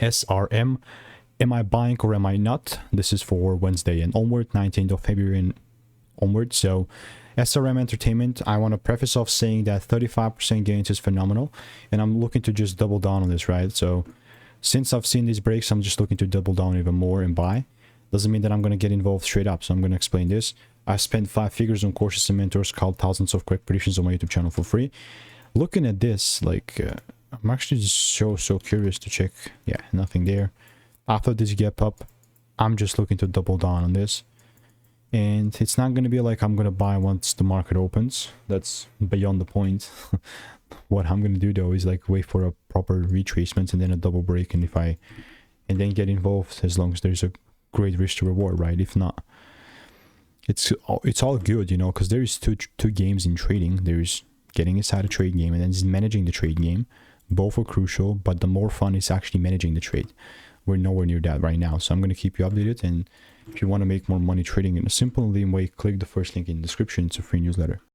SRM. Am I buying or am I not? This is for Wednesday and onward, 19th of February and onward. So SRM Entertainment, I want to preface off saying that 35% gains is phenomenal, and I'm looking to just double down on this, right? So since I've seen these breaks, I'm just looking to double down even more and buy. Doesn't mean that I'm going to get involved straight up, so I'm going to explain this. I spent 5 figures on courses and mentors, called thousands of quick predictions on my YouTube channel for free. Looking at this, like, I'm actually just so curious to check. Yeah, nothing there. After this gap up, I'm just looking to double down on this. And it's not going to be like I'm going to buy once the market opens. That's beyond the point. What I'm going to do though is like wait for a proper retracement and then a double break, and then get involved as long as there's a great risk to reward, right? If not, it's all good, you know, because there is two games in trading. There's getting inside a trade game and then managing the trade game. Both are crucial, but the more fun is actually managing the trade. We're nowhere near that right now, so I'm going to keep you updated. And if you want to make more money trading in a simple and lean way, click the first link in the description. It's a free newsletter.